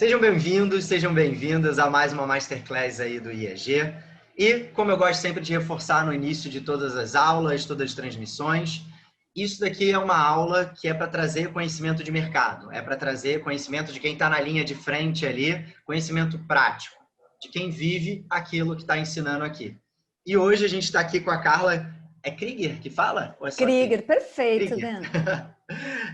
Sejam bem-vindas a mais uma Masterclass aí do IEG. E, como eu gosto sempre de reforçar no início de todas as aulas, todas as transmissões, isso daqui é uma aula que é para trazer conhecimento de mercado, é para trazer conhecimento de quem está na linha de frente ali, conhecimento prático, de quem vive aquilo que está ensinando aqui. E hoje a gente está aqui com a Carla, é Krieger que fala? Ou é só Krieger, perfeito, Krieger. Dan.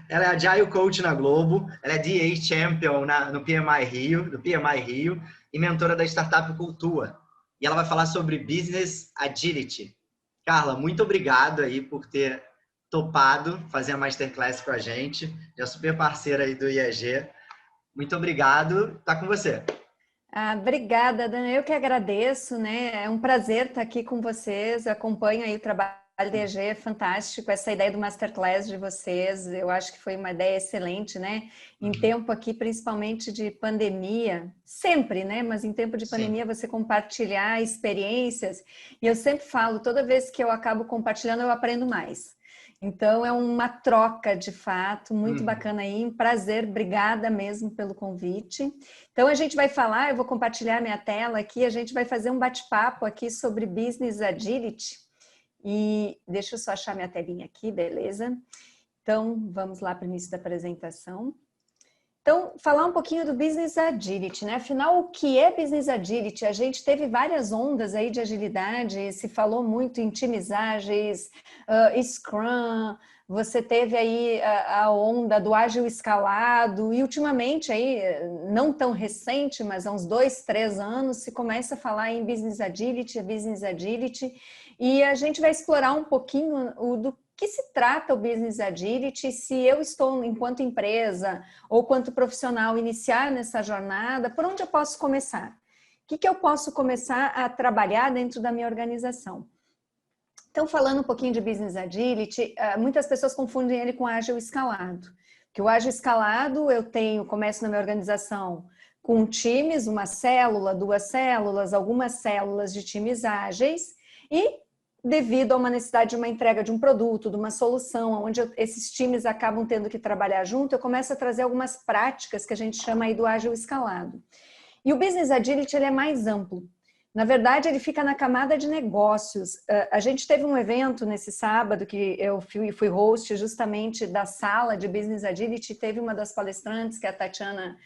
Ela é Agile Coach na Globo, ela é DA Champion no PMI Rio, do PMI Rio, e mentora da startup Cultua. E ela vai falar sobre Business Agility. Carla, muito obrigado aí por ter topado fazer a Masterclass com a gente. É super parceira aí do IEG. Muito obrigado. Tá com você. Obrigada, Dan. Eu que agradeço, né? É um prazer estar aqui com vocês. Eu acompanho aí o trabalho do IEG, é fantástico. Essa ideia do Masterclass de vocês, eu acho que foi uma ideia excelente, né? Em tempo aqui, principalmente de pandemia, sempre, né? Mas em tempo de pandemia, você compartilhar experiências. E eu sempre falo, toda vez que eu acabo compartilhando, eu aprendo mais. Então, é uma troca, de fato, muito bacana aí. Um prazer, obrigada mesmo pelo convite. Então, a gente vai falar, eu vou compartilhar minha tela aqui, a gente vai fazer um bate-papo aqui sobre Business Agility. E deixa eu só achar minha telinha aqui, beleza? Então, vamos lá para o início da apresentação. Então, falar um pouquinho do Business Agility, né? Afinal, o que é Business Agility? A gente teve várias ondas aí de agilidade, se falou muito em times ágeis, Scrum, você teve aí a onda do ágil escalado e ultimamente aí, não tão recente, mas há uns 2, 3 anos, se começa a falar em Business Agility, e a gente vai explorar um pouquinho do que se trata o Business Agility, se eu estou, enquanto empresa ou quanto profissional, iniciar nessa jornada, por onde eu posso começar? O que eu posso começar a trabalhar dentro da minha organização? Então, falando um pouquinho de Business Agility, muitas pessoas confundem ele com ágil escalado. Que o ágil escalado, começo na minha organização com times, uma célula, 2 células, algumas células de times ágeis, e devido a uma necessidade de uma entrega de um produto, de uma solução, onde esses times acabam tendo que trabalhar junto, eu começo a trazer algumas práticas que a gente chama aí do ágil escalado. E o Business Agility ele é mais amplo. Na verdade, ele fica na camada de negócios. A gente teve um evento nesse sábado que eu fui host justamente da sala de Business Agility, teve uma das palestrantes, que é a Tatiana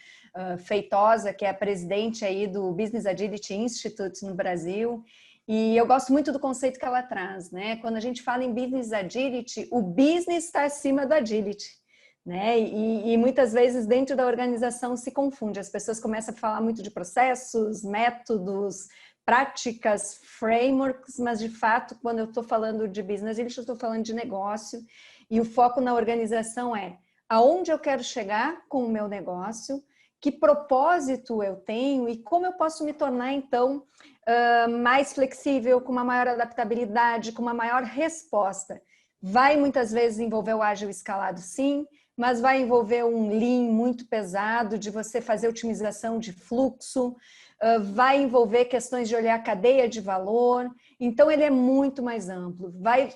Feitosa, que é a presidente aí do Business Agility Institute no Brasil. E eu gosto muito do conceito que ela traz, né? Quando a gente fala em Business Agility, o business está acima do agility, né? E muitas vezes dentro da organização se confunde. As pessoas começam a falar muito de processos, métodos, práticas, frameworks, mas de fato, quando eu estou falando de Business Agility, eu estou falando de negócio. E o foco na organização é aonde eu quero chegar com o meu negócio, que propósito eu tenho e como eu posso me tornar, então, mais flexível, com uma maior adaptabilidade, com uma maior resposta. Vai muitas vezes envolver o ágil escalado, sim, mas vai envolver um lean muito pesado, de você fazer otimização de fluxo, vai envolver questões de olhar a cadeia de valor, então ele é muito mais amplo, vai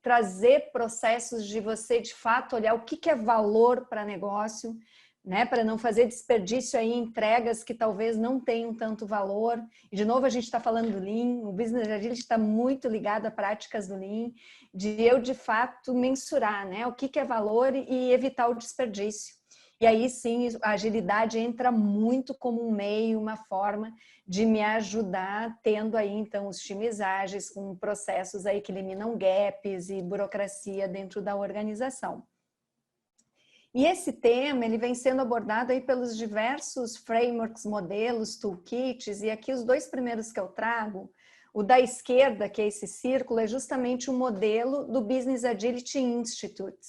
trazer processos de você de fato olhar o que é valor para negócio, né, para não fazer desperdício aí em entregas que talvez não tenham tanto valor. E de novo a gente está falando do Lean, o Business Agility está muito ligado a práticas do Lean, de eu de fato mensurar, né, o que é valor e evitar o desperdício. E aí sim a agilidade entra muito como um meio, uma forma de me ajudar, tendo aí então os times ágeis com processos aí que eliminam gaps e burocracia dentro da organização. E esse tema ele vem sendo abordado aí pelos diversos frameworks, modelos, toolkits, e aqui os 2 primeiros que eu trago, o da esquerda, que é esse círculo, é justamente o modelo do Business Agility Institute.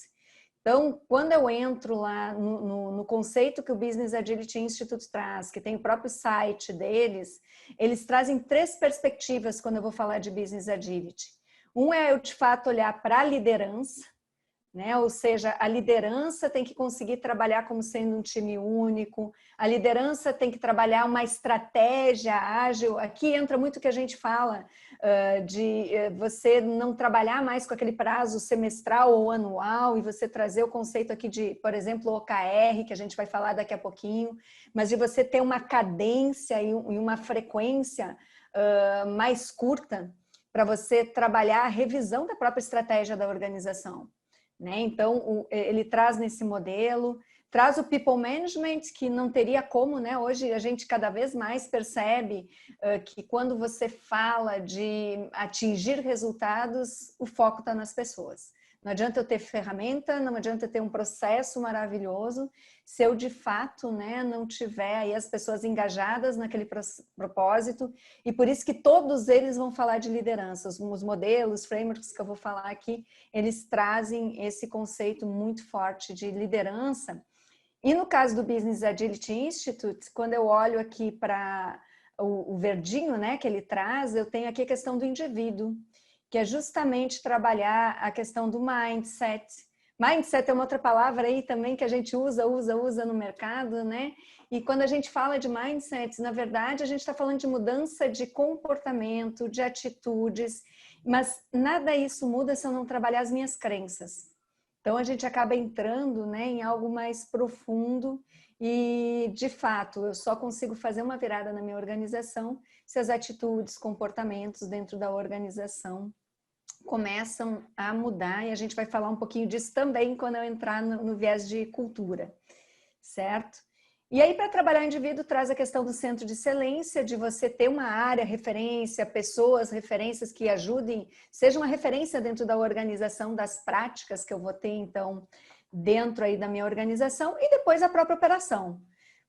Então, quando eu entro lá no conceito que o Business Agility Institute traz, que tem o próprio site deles, eles trazem 3 perspectivas quando eu vou falar de Business Agility. Um é eu, de fato, olhar para a liderança, né? Ou seja, a liderança tem que conseguir trabalhar como sendo um time único, a liderança tem que trabalhar uma estratégia ágil. Aqui entra muito o que a gente fala de você não trabalhar mais com aquele prazo semestral ou anual e você trazer o conceito aqui de, por exemplo, OKR, que a gente vai falar daqui a pouquinho, mas de você ter uma cadência e uma frequência mais curta para você trabalhar a revisão da própria estratégia da organização. Né? Então, ele traz nesse modelo, traz o people management, que não teria como, né? Hoje a gente cada vez mais percebe que quando você fala de atingir resultados, o foco está nas pessoas. Não adianta eu ter ferramenta, não adianta eu ter um processo maravilhoso, se eu de fato, né, não tiver aí as pessoas engajadas naquele propósito, e por isso que todos eles vão falar de liderança. Os modelos, frameworks que eu vou falar aqui, eles trazem esse conceito muito forte de liderança. E no caso do Business Agility Institute, quando eu olho aqui para o verdinho, né, que ele traz, eu tenho aqui a questão do indivíduo, que é justamente trabalhar a questão do mindset. Mindset é uma outra palavra aí também que a gente usa no mercado, né? E quando a gente fala de mindset, na verdade, a gente está falando de mudança de comportamento, de atitudes, mas nada isso muda se eu não trabalhar as minhas crenças. Então, a gente acaba entrando, né, em algo mais profundo e, de fato, eu só consigo fazer uma virada na minha organização se as atitudes, comportamentos dentro da organização começam a mudar, e a gente vai falar um pouquinho disso também quando eu entrar no viés de cultura, certo? E aí, para trabalhar o indivíduo, traz a questão do centro de excelência, de você ter uma área, referência, pessoas, referências que ajudem, seja uma referência dentro da organização, das práticas que eu vou ter, então, dentro aí da minha organização, e depois a própria operação.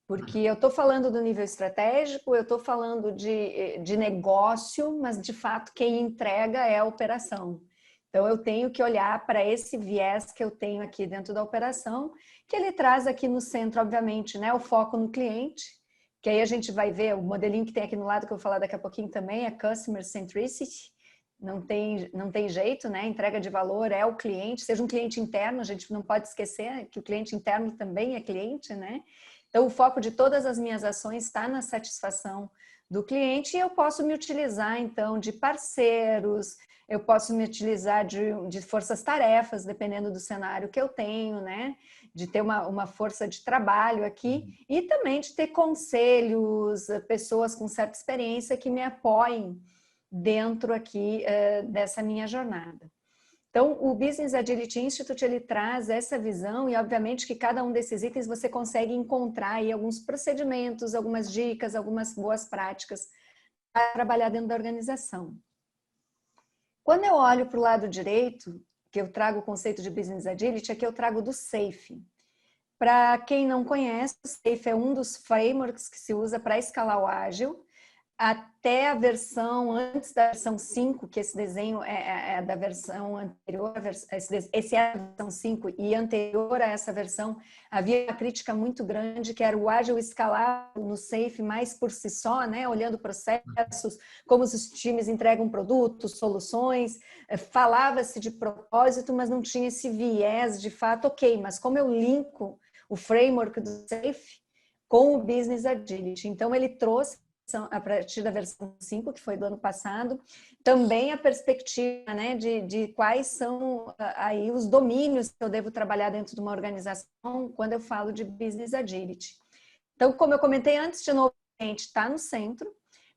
Porque eu estou falando do nível estratégico, eu estou falando de negócio, mas de fato quem entrega é a operação. Então eu tenho que olhar para esse viés que eu tenho aqui dentro da operação, que ele traz aqui no centro, obviamente, né, o foco no cliente, que aí a gente vai ver, o modelinho que tem aqui no lado, que eu vou falar daqui a pouquinho também, é Customer Centricity. Não tem jeito, né? Entrega de valor é o cliente, seja um cliente interno, a gente não pode esquecer que o cliente interno também é cliente, né? Então, o foco de todas as minhas ações está na satisfação do cliente e eu posso me utilizar, então, de parceiros, eu posso me utilizar de forças-tarefas, dependendo do cenário que eu tenho, né? De ter uma força de trabalho aqui e também de ter conselhos, pessoas com certa experiência que me apoiem dentro aqui dessa minha jornada. Então, o Business Agility Institute, ele traz essa visão e, obviamente, que cada um desses itens você consegue encontrar aí alguns procedimentos, algumas dicas, algumas boas práticas para trabalhar dentro da organização. Quando eu olho para o lado direito, que eu trago o conceito de Business Agility, aqui eu trago do SAFe. Para quem não conhece, o SAFe é um dos frameworks que se usa para escalar o ágil, até a versão, antes da versão 5, que esse desenho é da versão anterior, esse é a versão 5 e anterior a essa versão, havia uma crítica muito grande, que era o ágil escalado no SAFe mais por si só, né? Olhando processos, como os times entregam produtos, soluções, falava-se de propósito, mas não tinha esse viés de fato, ok, mas como eu linko o framework do SAFe com o Business Agility? Então, ele trouxe a partir da versão 5, que foi do ano passado, também a perspectiva, né, de quais são aí os domínios que eu devo trabalhar dentro de uma organização quando eu falo de Business Agility. Então, como eu comentei antes, de novo, o cliente está no centro,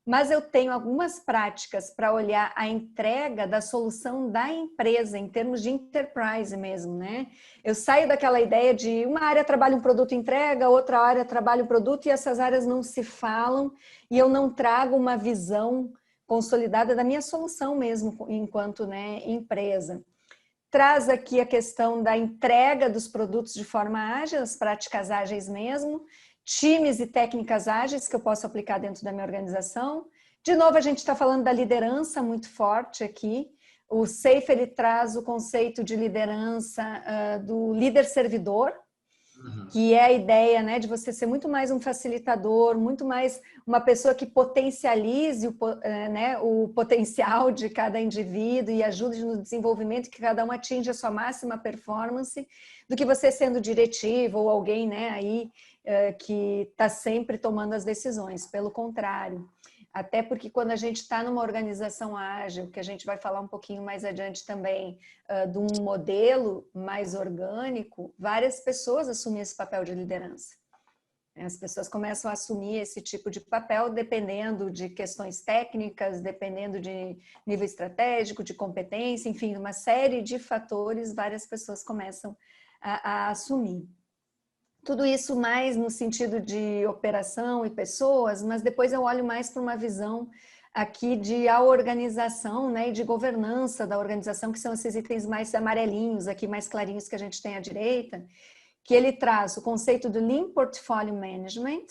mas eu tenho algumas práticas para olhar a entrega da solução da empresa, em termos de enterprise mesmo, né? Eu saio daquela ideia de uma área trabalha um produto e entrega, outra área trabalha um produto e essas áreas não se falam e eu não trago uma visão consolidada da minha solução mesmo, enquanto, né, empresa. Traz aqui a questão da entrega dos produtos de forma ágil, as práticas ágeis mesmo, times e técnicas ágeis que eu posso aplicar dentro da minha organização. De novo, a gente está falando da liderança muito forte aqui. O SAFe, ele traz o conceito de liderança do líder servidor. que é a ideia, né, de você ser muito mais um facilitador, muito mais uma pessoa que potencialize o potencial de cada indivíduo e ajude no desenvolvimento, que cada um atinja a sua máxima performance, do que você sendo diretivo ou alguém, né, aí que está sempre tomando as decisões. Pelo contrário. Até porque quando a gente está numa organização ágil, que a gente vai falar um pouquinho mais adiante também, de um modelo mais orgânico, várias pessoas assumem esse papel de liderança. As pessoas começam a assumir esse tipo de papel dependendo de questões técnicas, dependendo de nível estratégico, de competência, enfim, uma série de fatores, várias pessoas começam a assumir. Tudo isso mais no sentido de operação e pessoas, mas depois eu olho mais para uma visão aqui de a organização, né, e de governança da organização, que são esses itens mais amarelinhos, aqui mais clarinhos que a gente tem à direita, que ele traz o conceito do Lean Portfolio Management,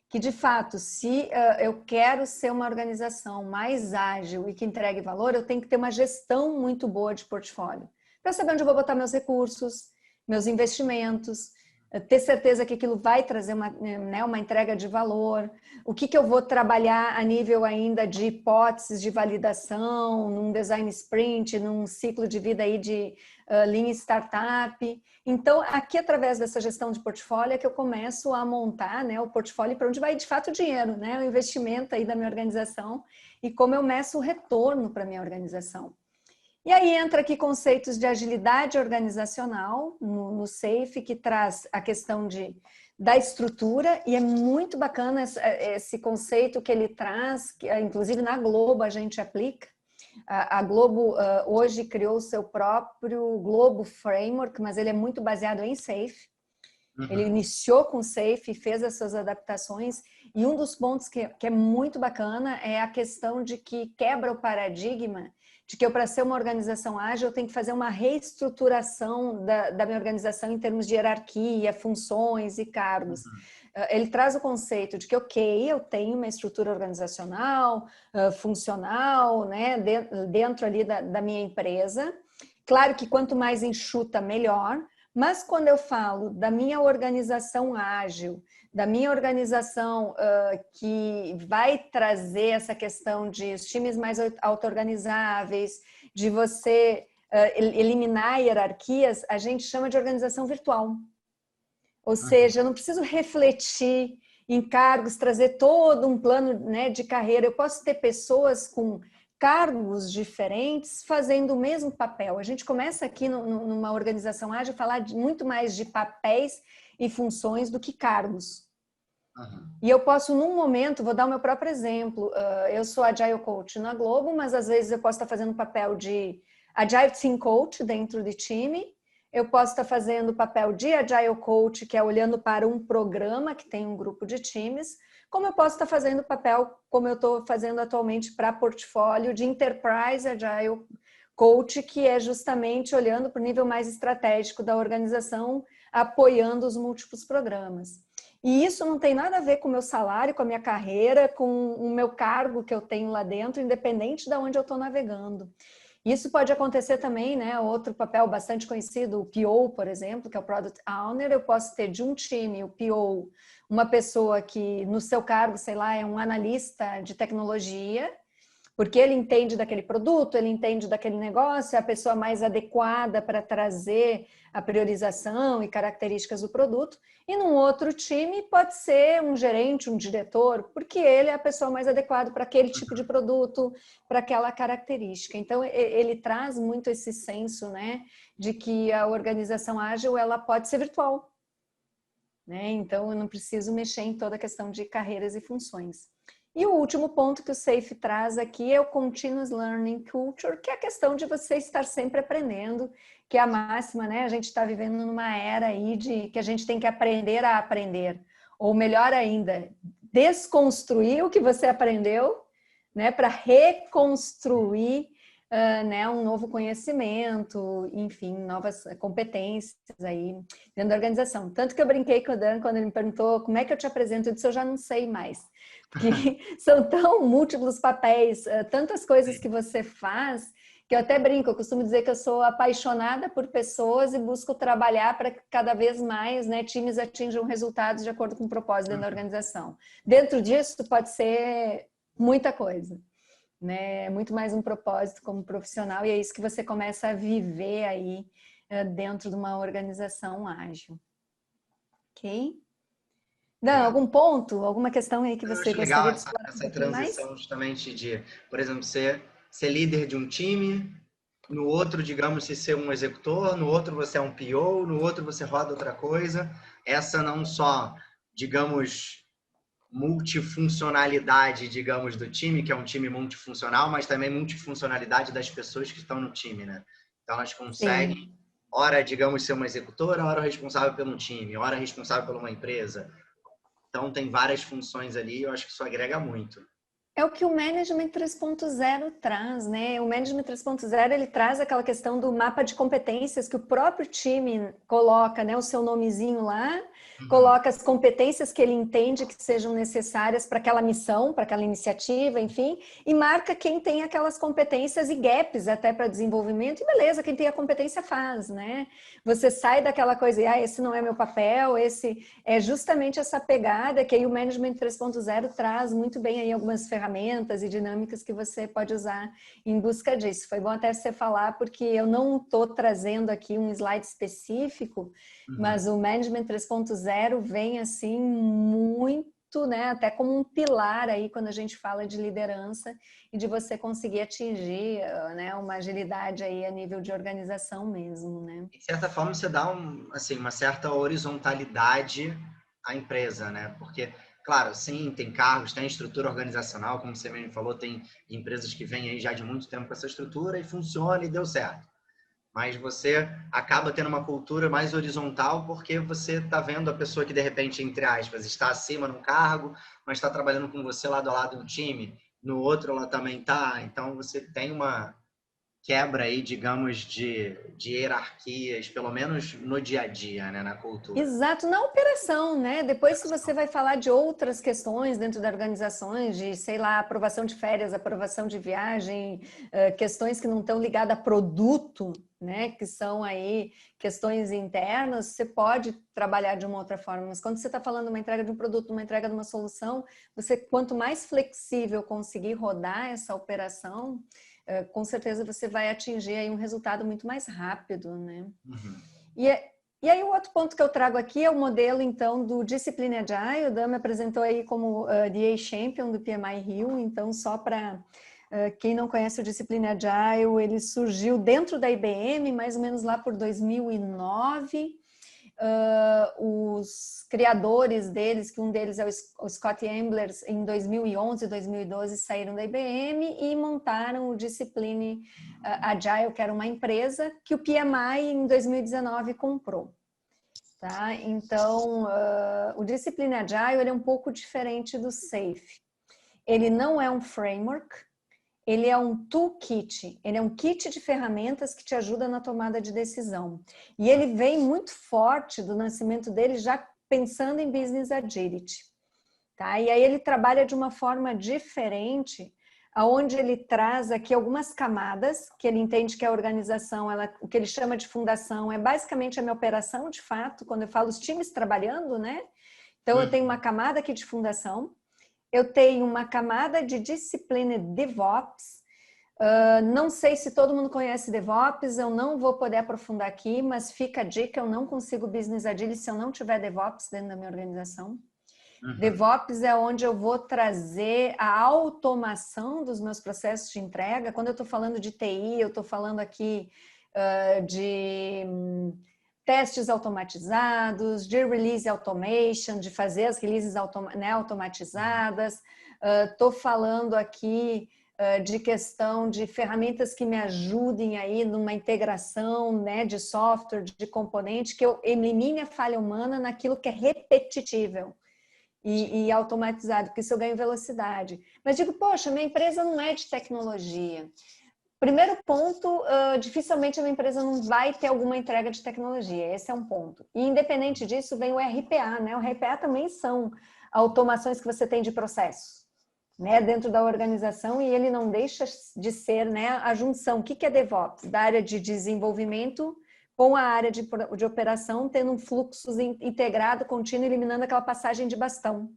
que de fato, se eu quero ser uma organização mais ágil e que entregue valor, eu tenho que ter uma gestão muito boa de portfólio, para saber onde eu vou botar meus recursos, meus investimentos, ter certeza que aquilo vai trazer uma entrega de valor, o que eu vou trabalhar a nível ainda de hipóteses de validação, num design sprint, num ciclo de vida aí de Lean Startup. Então, aqui através dessa gestão de portfólio é que eu começo a montar, né, o portfólio para onde vai de fato o dinheiro, né, o investimento aí da minha organização e como eu meço o retorno para a minha organização. E aí entra aqui conceitos de agilidade organizacional no SAFe, que traz a questão da estrutura, e é muito bacana esse conceito que ele traz, que inclusive na Globo a gente aplica. A Globo hoje criou o seu próprio Globo Framework, mas ele é muito baseado em SAFe. Ele iniciou com SAFe e fez as suas adaptações, e um dos pontos que é muito bacana é a questão de que quebra o paradigma de que eu, para ser uma organização ágil, eu tenho que fazer uma reestruturação da minha organização em termos de hierarquia, funções e cargos. Ele traz o conceito de que, ok, eu tenho uma estrutura organizacional, funcional, né, dentro ali da minha empresa. Claro que quanto mais enxuta, melhor. Mas quando eu falo da minha organização ágil, da minha organização que vai trazer essa questão de os times mais auto-organizáveis, de você eliminar hierarquias, a gente chama de organização virtual. Ou seja, eu não preciso refletir em cargos, trazer todo um plano, né, de carreira. Eu posso ter pessoas com cargos diferentes fazendo o mesmo papel. A gente começa aqui numa organização ágil a falar muito mais de papéis e funções do que cargos. E eu posso, num momento, vou dar o meu próprio exemplo, eu sou Agile Coach na Globo, mas às vezes eu posso estar fazendo o papel de Agile Team Coach dentro de time, eu posso estar fazendo o papel de Agile Coach, que é olhando para um programa que tem um grupo de times, como eu posso estar fazendo o papel, como eu estou fazendo atualmente para portfólio de Enterprise Agile Coach, que é justamente olhando para o nível mais estratégico da organização, apoiando os múltiplos programas. E isso não tem nada a ver com o meu salário, com a minha carreira, com o meu cargo que eu tenho lá dentro, independente de onde eu estou navegando. Isso pode acontecer também, né? Outro papel bastante conhecido, o PO, por exemplo, que é o Product Owner. Eu posso ter de um time, o PO, uma pessoa que no seu cargo, sei lá, é um analista de tecnologia, porque ele entende daquele produto, ele entende daquele negócio, é a pessoa mais adequada para trazer a priorização e características do produto. E num outro time pode ser um gerente, um diretor, porque ele é a pessoa mais adequada para aquele tipo de produto, para aquela característica. Então, ele traz muito esse senso, né, de que a organização ágil ela pode ser virtual. Né? Então, eu não preciso mexer em toda a questão de carreiras e funções. E o último ponto que o SAFe traz aqui é o Continuous Learning Culture, que é a questão de você estar sempre aprendendo, que é a máxima, né? A gente está vivendo numa era aí de que a gente tem que aprender a aprender, ou melhor ainda, desconstruir o que você aprendeu, né? Para reconstruir né, um novo conhecimento, enfim, novas competências aí dentro da organização. Tanto que eu brinquei com o Dan quando ele me perguntou como é que eu te apresento, eu disse, eu já não sei mais. Porque são tão múltiplos papéis, tantas coisas que você faz, Que eu até brinco, eu costumo dizer que eu sou apaixonada por pessoas e busco trabalhar para que cada vez mais, né, times atinjam resultados de acordo com o propósito dentro da organização. Dentro disso pode ser muita coisa, né? Muito mais um propósito como profissional e é isso que você começa a viver aí dentro de uma organização ágil. Ok? Dan, Obrigado. algum ponto, alguma questão aí que Eu você acho legal gostaria de explorar um essa pouquinho mais? transição justamente de, por exemplo, ser líder de um time, no outro, digamos, se ser um executor, no outro você é um PO, no outro você roda outra coisa. Essa não só, digamos, multifuncionalidade, digamos, do time, que é um time multifuncional, mas também multifuncionalidade das pessoas que estão no time, né? Então elas conseguem, Sim. ora, digamos, ser uma executora, ora responsável pelo time, ora responsável por uma empresa. Então tem várias funções ali, eu acho que isso agrega muito. É o que o Management 3.0 traz, né? O Management 3.0 ele traz aquela questão do mapa de competências que o próprio time coloca, né? O seu nomezinho lá, Uhum. coloca as competências que ele entende que sejam necessárias para aquela missão, para aquela iniciativa, enfim, e marca quem tem aquelas competências e gaps até para desenvolvimento, e beleza, quem tem a competência faz, né? Você sai daquela coisa, esse não é meu papel, esse é justamente essa pegada que aí o Management 3.0 traz muito bem aí algumas ferramentas e dinâmicas que você pode usar em busca disso. Foi bom até você falar, porque eu não estou trazendo aqui um slide específico, Uhum. mas o Management 3.0 vem assim muito, né, até como um pilar aí quando a gente fala de liderança e de você conseguir atingir, né, uma agilidade aí a nível de organização mesmo, né? De certa forma, você dá assim, uma certa horizontalidade à empresa, né? Porque, claro, sim, tem cargos, tem estrutura organizacional, como você mesmo falou, tem empresas que vêm aí já de muito tempo com essa estrutura e funciona e deu certo. Mas você acaba tendo uma cultura mais horizontal porque você está vendo a pessoa que, de repente, entre aspas, está acima num cargo, mas está trabalhando com você lado a lado no time, no outro ela também está. Então, você tem uma quebra aí, digamos, de hierarquias, pelo menos no dia a dia, né, na cultura. Exato, na operação, né? Depois que você vai falar de outras questões dentro da organização, de, sei lá, aprovação de férias, aprovação de viagem, questões que não estão ligadas a produto, né? Que são aí questões internas, você pode trabalhar de uma outra forma. Mas quando você está falando uma entrega de um produto, uma entrega de uma solução, você, quanto mais flexível conseguir rodar essa operação, com certeza você vai atingir aí um resultado muito mais rápido, né? Uhum. E, e aí o outro ponto que eu trago aqui é o modelo, então, do Discipline Agile. O Dan me apresentou aí como DA Champion do PMI Rio, então só para quem não conhece o Discipline Agile, ele surgiu dentro da IBM, mais ou menos lá por 2009. Os criadores deles, que um deles é o Scott Ambler, em 2011, 2012 saíram da IBM e montaram o Discipline Agile, que era uma empresa que o PMI em 2019 comprou. Tá? Então, o Discipline Agile ele é um pouco diferente do SAFe. Ele não é um framework, ele é um toolkit, ele é um kit de ferramentas que te ajuda na tomada de decisão. E ele vem muito forte do nascimento dele já pensando em business agility. Tá? E aí ele trabalha de uma forma diferente, aonde ele traz aqui algumas camadas, que ele entende que a organização, o que ele chama de fundação, é basicamente a minha operação, de fato, quando eu falo os times trabalhando, né? Então eu tenho uma camada aqui de fundação, eu tenho uma camada de disciplina DevOps. Não sei se todo mundo conhece DevOps, eu não vou poder aprofundar aqui, mas fica a dica, eu não consigo Business Agility se eu não tiver DevOps dentro da minha organização. Uhum. DevOps é onde eu vou trazer a automação dos meus processos de entrega. Quando eu estou falando de TI, eu estou falando aqui de testes automatizados, de release automation, de fazer as releases automatizadas. Estou falando aqui de questão de ferramentas que me ajudem aí numa integração, né, de software, de componente, que eu elimine a falha humana naquilo que é repetitível e automatizado, porque isso eu ganho velocidade. Mas digo, poxa, minha empresa não é de tecnologia. Primeiro ponto, dificilmente a minha empresa não vai ter alguma entrega de tecnologia. Esse é um ponto. E independente disso, vem o RPA, né? O RPA também são automações que você tem de processos. né, dentro da organização, e ele não deixa de ser, né, a junção. O que é DevOps? Da área de desenvolvimento com a área de operação, tendo um fluxo integrado, contínuo, eliminando aquela passagem de bastão.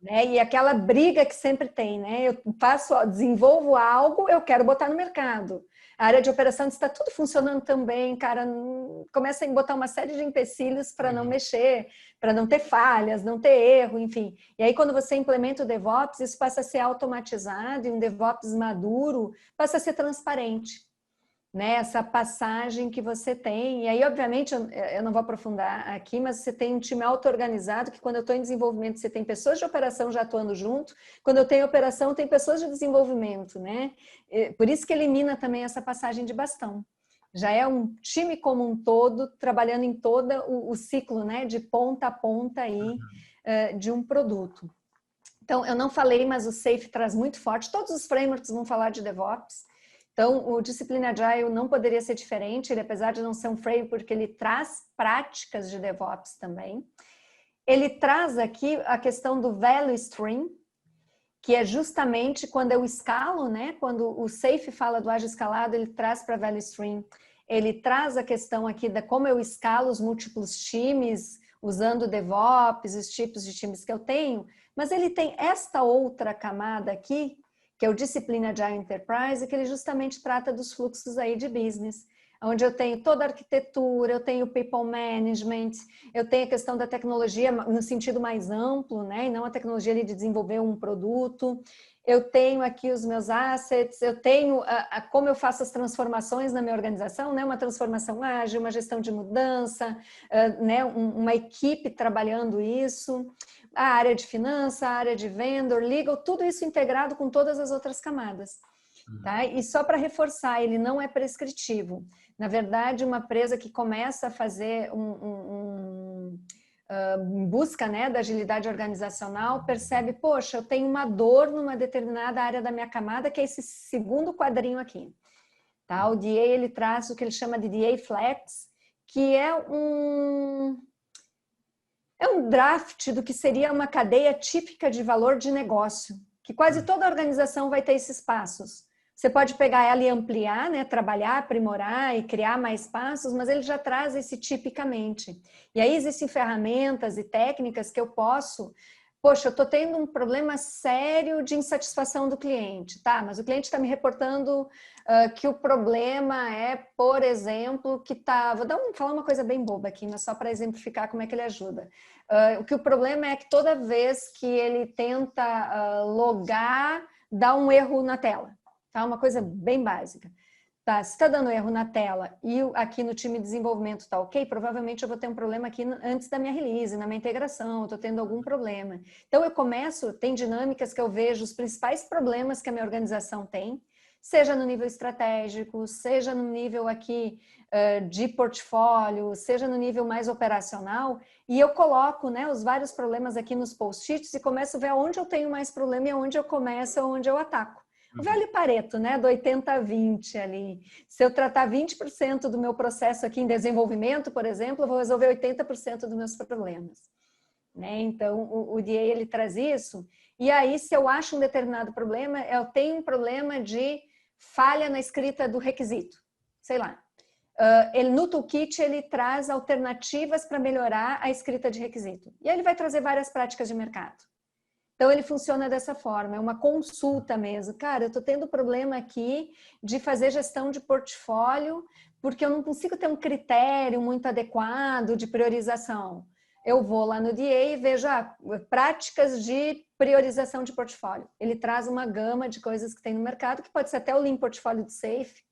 Né? E aquela briga que sempre tem, né? Eu desenvolvo algo, eu quero botar no mercado. A área de operação está tudo funcionando também, cara, começa a botar uma série de empecilhos para não mexer, para não ter falhas, não ter erro, enfim. E aí, quando você implementa o DevOps, isso passa a ser automatizado, e um DevOps maduro passa a ser transparente, né? Essa passagem que você tem. E aí, obviamente, eu não vou aprofundar aqui, mas você tem um time auto-organizado, que quando eu estou em desenvolvimento, você tem pessoas de operação já atuando junto. Quando eu tenho operação, tem pessoas de desenvolvimento, né? Por isso que elimina também essa passagem de bastão. Já é um time como um todo, trabalhando em todo o ciclo, né? De ponta a ponta aí, de um produto. Então, eu não falei, mas o SAFe traz muito forte. Todos os frameworks vão falar de DevOps. Então, o Discipline Agile não poderia ser diferente, ele, apesar de não ser um framework, porque ele traz práticas de DevOps também. Ele traz aqui a questão do Value Stream, que é justamente quando eu escalo, né? Quando o SAFe fala do ágil escalado, ele traz para Value Stream. Ele traz a questão aqui da como eu escalo os múltiplos times, usando DevOps, os tipos de times que eu tenho, mas ele tem esta outra camada aqui, que é o Discipline Agile Enterprise, que ele justamente trata dos fluxos aí de business, onde eu tenho toda a arquitetura, eu tenho people management, eu tenho a questão da tecnologia no sentido mais amplo, né? E não a tecnologia ali de desenvolver um produto. Eu tenho aqui os meus assets, eu tenho como eu faço as transformações na minha organização, né? Uma transformação ágil, uma gestão de mudança, né? Uma equipe trabalhando isso, a área de finança, a área de vendor, legal, tudo isso integrado com todas as outras camadas. Tá? E só para reforçar, ele não é prescritivo. Na verdade, uma empresa que começa a fazer busca, né, da agilidade organizacional, percebe, poxa, eu tenho uma dor numa determinada área da minha camada, que é esse segundo quadrinho aqui. Tá? O DA, ele traz o que ele chama de DA Flex, que é um draft do que seria uma cadeia típica de valor de negócio, que quase toda organização vai ter esses passos. Você pode pegar ela e ampliar, né, trabalhar, aprimorar e criar mais passos, mas ele já traz esse tipicamente. E aí existem ferramentas e técnicas que eu posso... Poxa, eu estou tendo um problema sério de insatisfação do cliente, tá? Mas o cliente está me reportando que o problema é, por exemplo, que tá... Vou falar uma coisa bem boba aqui, mas só para exemplificar como é que ele ajuda. O problema é que toda vez que ele tenta logar, dá um erro na tela. Tá? Uma coisa bem básica. Tá, se está dando erro na tela e aqui no time de desenvolvimento está ok, provavelmente eu vou ter um problema aqui antes da minha release, na minha integração, estou tendo algum problema. Então eu começo, tem dinâmicas que eu vejo os principais problemas que a minha organização tem, seja no nível estratégico, seja no nível aqui de portfólio, seja no nível mais operacional, e eu coloco, né, os vários problemas aqui nos post-its e começo a ver onde eu tenho mais problema e onde eu começo, onde eu ataco. O velho Pareto, né, do 80-20 ali. Se eu tratar 20% do meu processo aqui em desenvolvimento, por exemplo, eu vou resolver 80% dos meus problemas. Né? Então, o DA, ele traz isso. E aí, se eu acho um determinado problema, eu tenho um problema de falha na escrita do requisito. Sei lá. No toolkit, ele traz alternativas para melhorar a escrita de requisito. E aí ele vai trazer várias práticas de mercado. Então, ele funciona dessa forma, é uma consulta mesmo. Cara, eu estou tendo problema aqui de fazer gestão de portfólio porque eu não consigo ter um critério muito adequado de priorização. Eu vou lá no DA e vejo práticas de priorização de portfólio. Ele traz uma gama de coisas que tem no mercado, que pode ser até o Lean Portfólio de SAFe,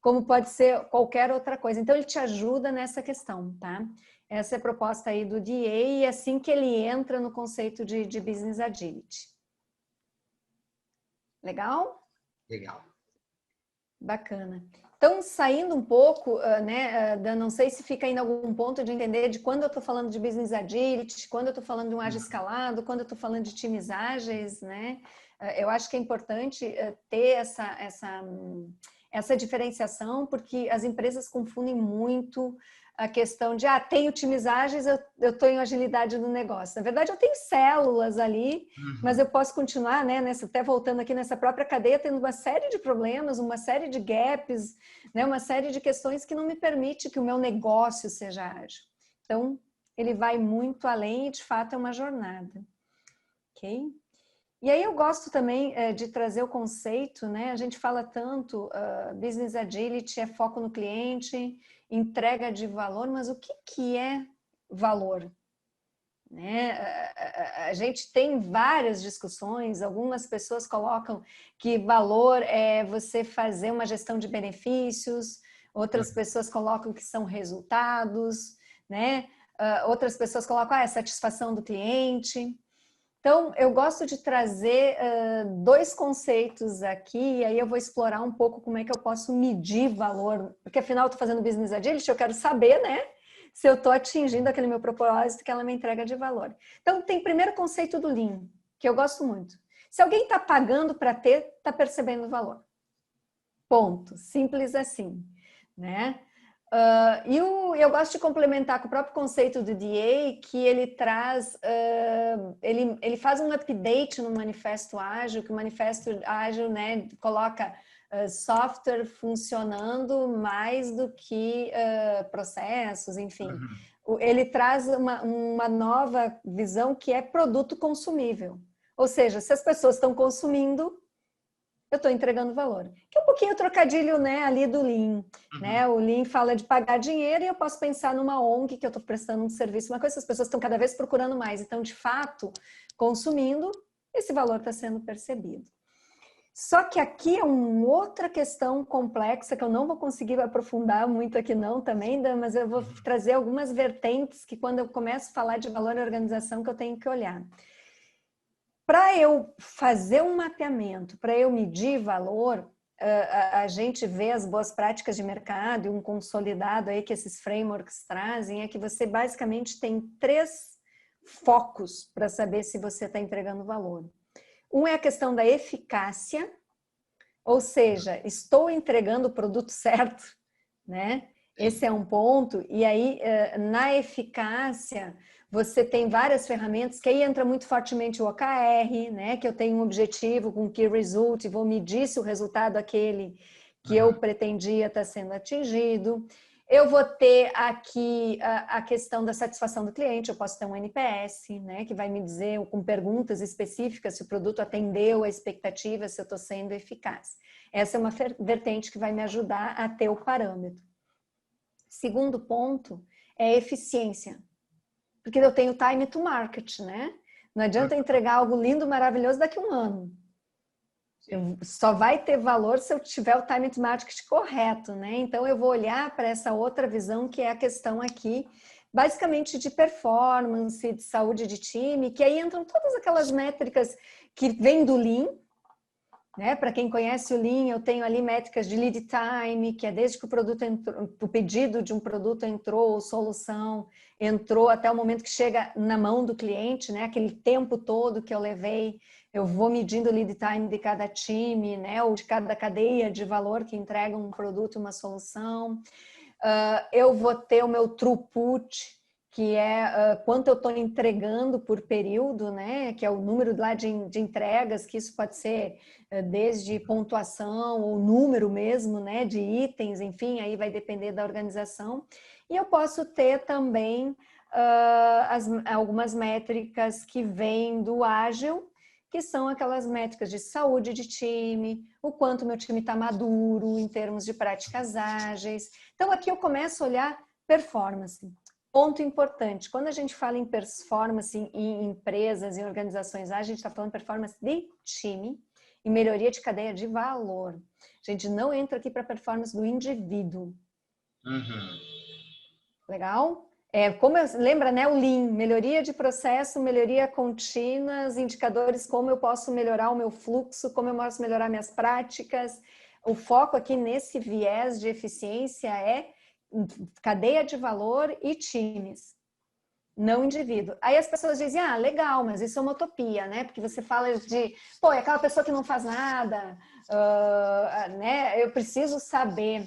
como pode ser qualquer outra coisa. Então, ele te ajuda nessa questão, tá? Essa é a proposta aí do DA e assim que ele entra no conceito de Business Agility. Legal? Legal. Bacana. Então, saindo um pouco, né, não sei se fica ainda algum ponto de entender de quando eu estou falando de Business Agility, quando eu estou falando de um ágil escalado, quando eu estou falando de times ágeis, né? Eu acho que é importante ter essa diferenciação, porque as empresas confundem muito a questão de, tenho times ágeis, eu estou em agilidade no negócio. Na verdade, eu tenho células ali, mas eu posso continuar, né, até voltando aqui nessa própria cadeia, tendo uma série de problemas, uma série de gaps, né, uma série de questões que não me permite que o meu negócio seja ágil. Então, ele vai muito além e, de fato, é uma jornada. Ok? E aí eu gosto também de trazer o conceito, né? A gente fala tanto, Business Agility é foco no cliente, entrega de valor, mas o que é valor? Né? A gente tem várias discussões, algumas pessoas colocam que valor é você fazer uma gestão de benefícios, outras pessoas colocam que são resultados, né? Outras pessoas colocam é satisfação do cliente. Então, eu gosto de trazer dois conceitos aqui, e aí eu vou explorar um pouco como é que eu posso medir valor, porque afinal eu estou fazendo Business Agility, eu quero saber, né, se eu estou atingindo aquele meu propósito, que ela me entrega de valor. Então, tem o primeiro conceito do Lean, que eu gosto muito. Se alguém está pagando para ter, está percebendo o valor. Ponto. Simples assim, né? E eu gosto de complementar com o próprio conceito do DA, que ele traz, ele faz um update no Manifesto Ágil, que o Manifesto Ágil, né, coloca software funcionando mais do que processos, enfim. Ele traz uma nova visão que é produto consumível. Ou seja, se as pessoas estão consumindo, eu estou entregando valor. Que é um pouquinho o trocadilho, né, ali do Lean. Né? O Lean fala de pagar dinheiro e eu posso pensar numa ONG que eu estou prestando um serviço, uma coisa que as pessoas estão cada vez procurando mais. Então, de fato, consumindo, esse valor está sendo percebido. Só que aqui é uma outra questão complexa que eu não vou conseguir aprofundar muito aqui não também, mas eu vou trazer algumas vertentes que quando eu começo a falar de valor da organização que eu tenho que olhar. Para eu fazer um mapeamento, para eu medir valor, a gente vê as boas práticas de mercado e um consolidado aí que esses frameworks trazem, é que você basicamente tem 3 focos para saber se você está entregando valor. Um é a questão da eficácia, ou seja, estou entregando o produto certo, né? Esse é um ponto. E aí, na eficácia, você tem várias ferramentas, que aí entra muito fortemente o OKR, né? Que eu tenho um objetivo com Key Result e vou medir se o resultado aquele que eu pretendia está sendo atingido. Eu vou ter aqui a questão da satisfação do cliente, eu posso ter um NPS, né? Que vai me dizer com perguntas específicas se o produto atendeu a expectativa, se eu estou sendo eficaz. Essa é uma vertente que vai me ajudar a ter o parâmetro. Segundo ponto é eficiência, porque eu tenho time to market, né? Não adianta entregar algo lindo, maravilhoso daqui a um ano. Só vai ter valor se eu tiver o time to market correto, né? Então eu vou olhar para essa outra visão que é a questão aqui, basicamente de performance, de saúde de time, que aí entram todas aquelas métricas que vêm do Lean. Né? Para quem conhece o Lean, eu tenho ali métricas de lead time, que é desde que o produto entrou, o pedido de um produto entrou, solução entrou até o momento que chega na mão do cliente, né? Aquele tempo todo que eu levei, eu vou medindo o lead time de cada time, né? Ou de cada cadeia de valor que entrega um produto, uma solução. Eu vou ter o meu throughput, que é quanto eu estou entregando por período, né? Que é o número lá de entregas, que isso pode ser desde pontuação ou número mesmo, né? De itens, enfim, aí vai depender da organização. E eu posso ter também algumas métricas que vêm do ágil, que são aquelas métricas de saúde de time, o quanto meu time está maduro em termos de práticas ágeis. Então, aqui eu começo a olhar performance. Ponto importante, quando a gente fala em performance em empresas, em organizações ágeis, a gente está falando performance de time e melhoria de cadeia de valor. A gente não entra aqui para performance do indivíduo. Legal? Lembra, né, o Lean, melhoria de processo, melhoria contínua, os indicadores, como eu posso melhorar o meu fluxo, como eu posso melhorar minhas práticas. O foco aqui nesse viés de eficiência é cadeia de valor e times, não indivíduo. Aí as pessoas dizem, legal, mas isso é uma utopia, né? Porque você fala de, é aquela pessoa que não faz nada, né? Eu preciso saber.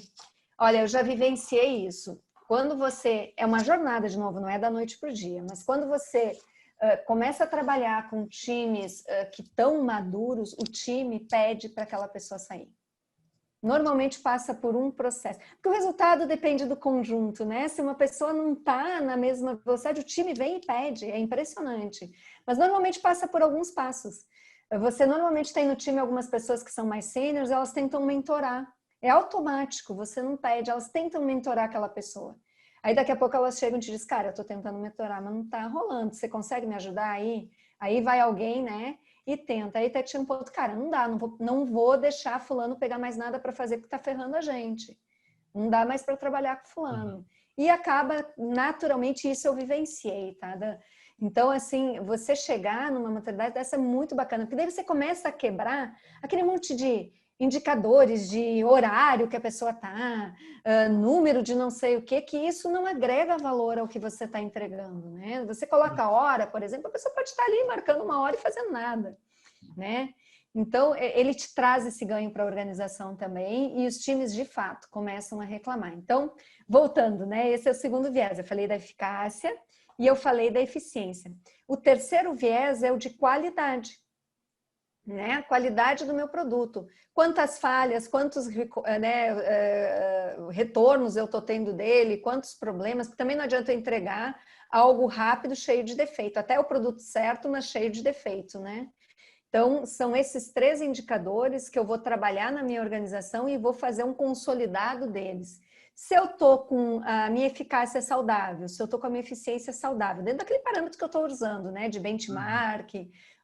Olha, eu já vivenciei isso. quando você... É uma jornada, de novo, não é da noite para o dia, mas quando você começa a trabalhar com times que estão maduros, o time pede para aquela pessoa sair. Normalmente passa por um processo. Porque o resultado depende do conjunto, né? Se uma pessoa não está na mesma velocidade, o time vem e pede. É impressionante. Mas normalmente passa por alguns passos. Você normalmente tem no time algumas pessoas que são mais sêniores, elas tentam mentorar. É automático, você não pede, elas tentam mentorar aquela pessoa. Aí daqui a pouco elas chegam e te dizem, cara, eu estou tentando mentorar, mas não está rolando. Você consegue me ajudar aí? Aí vai alguém, né? E tenta. Aí até tinha um ponto, cara, não dá, não vou deixar fulano pegar mais nada para fazer porque tá ferrando a gente. Não dá mais para trabalhar com fulano. E acaba, naturalmente, isso eu vivenciei, tá? Então, assim, você chegar numa maturidade dessa é muito bacana, porque daí você começa a quebrar aquele monte de indicadores de horário que a pessoa tá, número de não sei o que isso não agrega valor ao que você está entregando, né? Você coloca a hora, por exemplo, a pessoa pode estar ali marcando uma hora e fazendo nada, né? Então, ele te traz esse ganho para a organização também e os times, de fato, começam a reclamar. Então, voltando, né? Esse é o segundo viés. Eu falei da eficácia e eu falei da eficiência. O terceiro viés é o de qualidade, né? A qualidade do meu produto. Quantas falhas, quantos retornos eu estou tendo dele, quantos problemas, porque também não adianta eu entregar algo rápido, cheio de defeito. Até o produto certo, mas cheio de defeito, né? Então, são esses 3 indicadores que eu vou trabalhar na minha organização e vou fazer um consolidado deles. Se eu estou com a minha eficácia saudável, se eu estou com a minha eficiência saudável, dentro daquele parâmetro que eu estou usando, né, de benchmark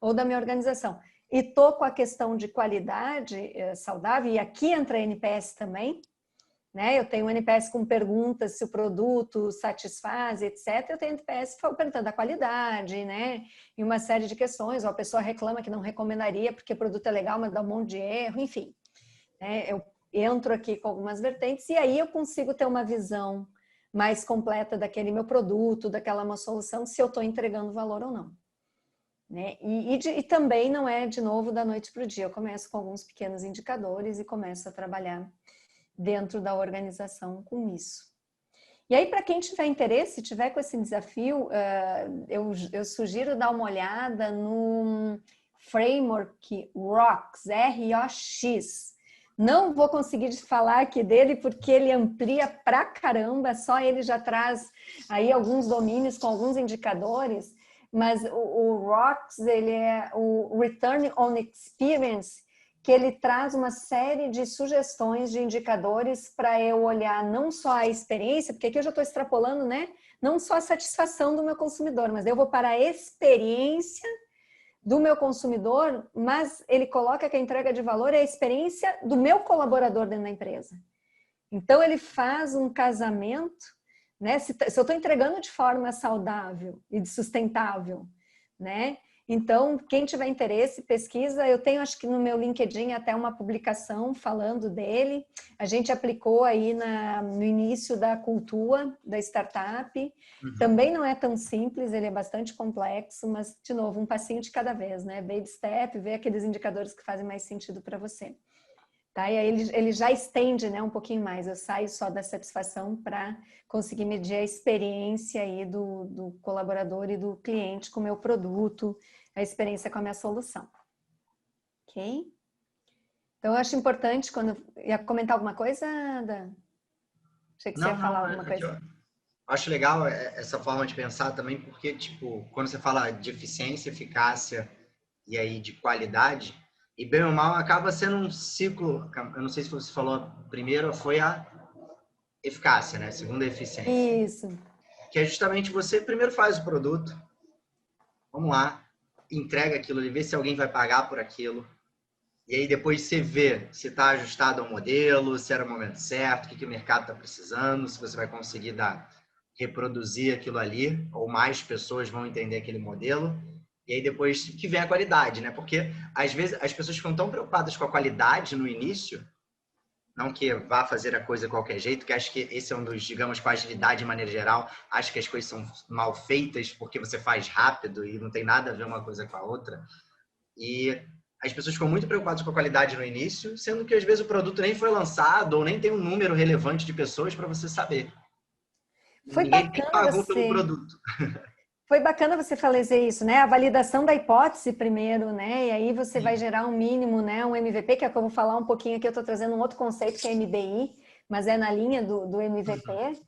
ou da minha organização, e estou com a questão de qualidade saudável, e aqui entra a NPS também, né? Eu tenho um NPS com perguntas se o produto satisfaz, etc. Eu tenho NPS perguntando a qualidade, né? E uma série de questões, ou a pessoa reclama que não recomendaria porque o produto é legal, mas dá um monte de erro, enfim. Eu entro aqui com algumas vertentes e aí eu consigo ter uma visão mais completa daquele meu produto, daquela uma solução, se eu estou entregando valor ou não. Né? E também não é, de novo, da noite para o dia. Eu começo com alguns pequenos indicadores e começo a trabalhar dentro da organização com isso. E aí, para quem tiver interesse, tiver com esse desafio, eu sugiro dar uma olhada no framework ROX, R-O-X. Não vou conseguir falar aqui dele porque ele amplia pra caramba, só ele já traz aí alguns domínios com alguns indicadores, mas o ROX, ele é o Return on Experience, que ele traz uma série de sugestões de indicadores para eu olhar não só a experiência, porque aqui eu já estou extrapolando, né? Não só a satisfação do meu consumidor, mas eu vou para a experiência do meu consumidor, mas ele coloca que a entrega de valor é a experiência do meu colaborador dentro da empresa. Então, ele faz um casamento, né? Se eu estou entregando de forma saudável e sustentável, né? Então, quem tiver interesse, pesquisa. Eu tenho, acho que no meu LinkedIn, até uma publicação falando dele. A gente aplicou aí no início da cultura da startup. Também não é tão simples, ele é bastante complexo, mas, de novo, um passinho de cada vez, né? Baby step, ver aqueles indicadores que fazem mais sentido para você. Tá? E aí ele já estende, né, um pouquinho mais. Eu saio só da satisfação para conseguir medir a experiência aí do colaborador e do cliente com o meu produto, a experiência com a minha solução. Ok? Então, eu acho importante, quando... Ia comentar alguma coisa, Ada? Achei que você ia falar alguma coisa. Acho legal essa forma de pensar também, porque, tipo, quando você fala de eficiência, eficácia e aí de qualidade, e bem ou mal, acaba sendo um ciclo. Eu não sei se você falou primeiro, foi a eficácia, né? Segunda, a eficiência. Isso. Que é justamente você primeiro faz o produto, vamos lá, entrega aquilo ali, vê se alguém vai pagar por aquilo. E aí depois você vê se está ajustado ao modelo, se era o momento certo, o que o mercado está precisando, se você vai conseguir reproduzir aquilo ali, ou mais pessoas vão entender aquele modelo. E aí depois que vem a qualidade, né? Porque às vezes as pessoas ficam tão preocupadas com a qualidade no início, não que vá fazer a coisa de qualquer jeito, que acho que esse é um dos, digamos, com a agilidade de maneira geral, acho que as coisas são mal feitas porque você faz rápido e não tem nada a ver uma coisa com a outra. E as pessoas ficam muito preocupadas com a qualidade no início, sendo que às vezes o produto nem foi lançado ou nem tem um número relevante de pessoas para você saber. Foi Ninguém nem bacana pagou pelo você. produto. Foi bacana você fazer isso, né? A validação da hipótese primeiro, né? E aí você vai Sim. gerar um mínimo, né? Um MVP, que é como falar um pouquinho aqui, eu estou trazendo um outro conceito que é MBI, mas é na linha do MVP,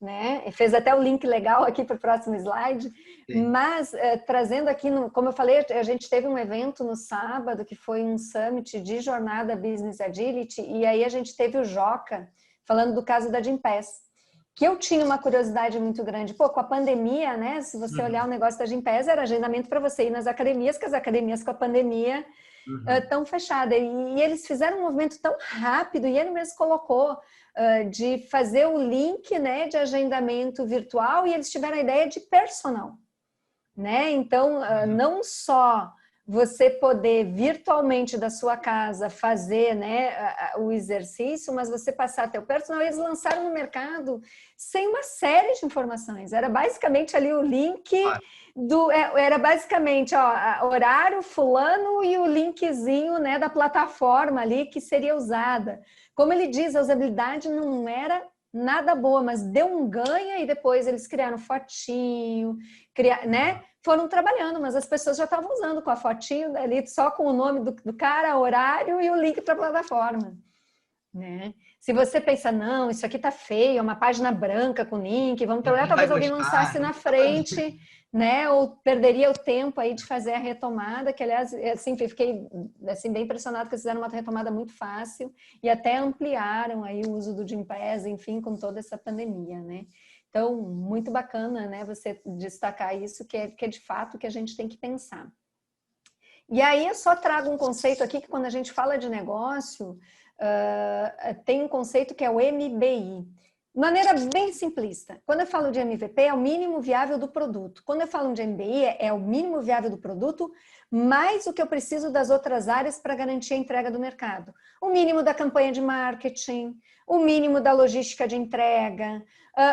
né? E fez até o link legal aqui para o próximo slide. Sim. Mas trazendo aqui, como eu falei, a gente teve um evento no sábado que foi um summit de jornada Business Agility, e aí a gente teve o Joca falando do caso da Gympass, que eu tinha uma curiosidade muito grande. Pô, com a pandemia, né? Se você olhar o negócio da Gympass, era agendamento para você ir nas academias, que as academias com a pandemia estão fechadas. E eles fizeram um movimento tão rápido, e ele mesmo colocou de fazer o link, né, de agendamento virtual, e eles tiveram a ideia de personal, né? Então, não só você poder virtualmente da sua casa fazer, né, o exercício, mas você passar até o personal. Eles lançaram no mercado sem uma série de informações. Era basicamente ali o link era basicamente, ó, horário fulano e o linkzinho, né, da plataforma ali que seria usada. Como ele diz, a usabilidade não era nada boa, mas deu um ganho, e depois eles criaram fotinho, né? Foram trabalhando, mas as pessoas já estavam usando com a fotinho ali, só com o nome do cara, horário e o link para a plataforma, né? Se você pensa, não, isso aqui tá feio, é uma página branca com link, vamos trabalhar, Ninguém vai talvez alguém gostar. lançasse na frente, né? Ou perderia o tempo aí de fazer a retomada, que aliás, assim, fiquei assim, bem impressionado que eles fizeram uma retomada muito fácil e até ampliaram aí o uso do Gympass, enfim, com toda essa pandemia, né? Então, muito bacana, né, você destacar isso, que é de fato que a gente tem que pensar. E aí eu só trago um conceito aqui que quando a gente fala de negócio, tem um conceito que é o MBI. De maneira bem simplista. Quando eu falo de MVP, é o mínimo viável do produto. Quando eu falo de MBI, é o mínimo viável do produto, mais o que eu preciso das outras áreas para garantir a entrega do mercado. O mínimo da campanha de marketing, o mínimo da logística de entrega,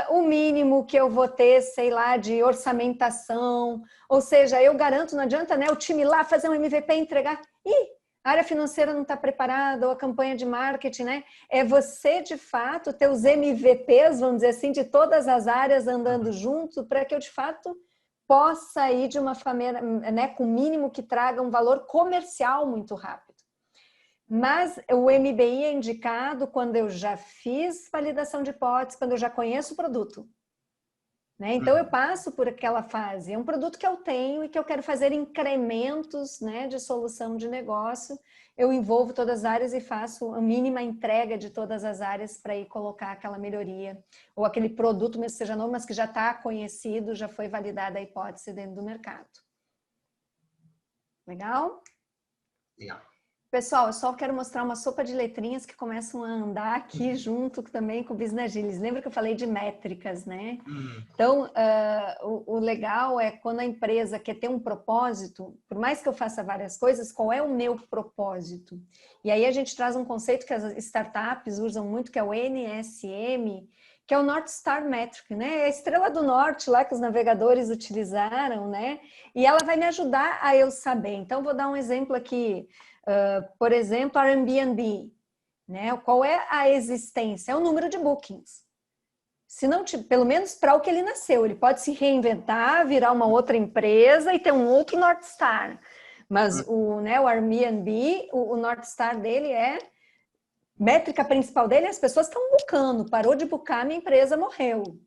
o mínimo que eu vou ter, sei lá, de orçamentação. Ou seja, eu garanto, não adianta, né, o time lá fazer um MVP e entregar. A área financeira não está preparada, ou a campanha de marketing, né? É você, de fato, ter os MVPs, vamos dizer assim, de todas as áreas andando junto, para que eu, de fato, possa ir de uma maneira, né, com o mínimo que traga um valor comercial muito rápido. Mas o MBI é indicado quando eu já fiz validação de hipótese, quando eu já conheço o produto. Né? Então, eu passo por aquela fase. É um produto que eu tenho e que eu quero fazer incrementos, né, de solução de negócio. Eu envolvo todas as áreas e faço a mínima entrega de todas as áreas para ir colocar aquela melhoria. Ou aquele produto, mesmo que seja novo, mas que já está conhecido, já foi validada a hipótese dentro do mercado. Legal? Legal. Pessoal, eu só quero mostrar uma sopa de letrinhas que começam a andar aqui junto também com o Business Agility. Lembra que eu falei de métricas, né? Então, o legal é quando a empresa quer ter um propósito, por mais que eu faça várias coisas, qual é o meu propósito? E aí a gente traz um conceito que as startups usam muito, que é o NSM, que é o North Star Metric, né? É a estrela do norte lá que os navegadores utilizaram, né? E ela vai me ajudar a eu saber. Então, vou dar um exemplo aqui. Por exemplo, Airbnb, né? Qual é a existência? É o número de bookings. Se não, pelo menos para o que ele nasceu, ele pode se reinventar, virar uma outra empresa e ter um outro North Star. Mas o Airbnb, o North Star dele métrica principal dele, as pessoas estão bookando, parou de boocar, minha empresa morreu.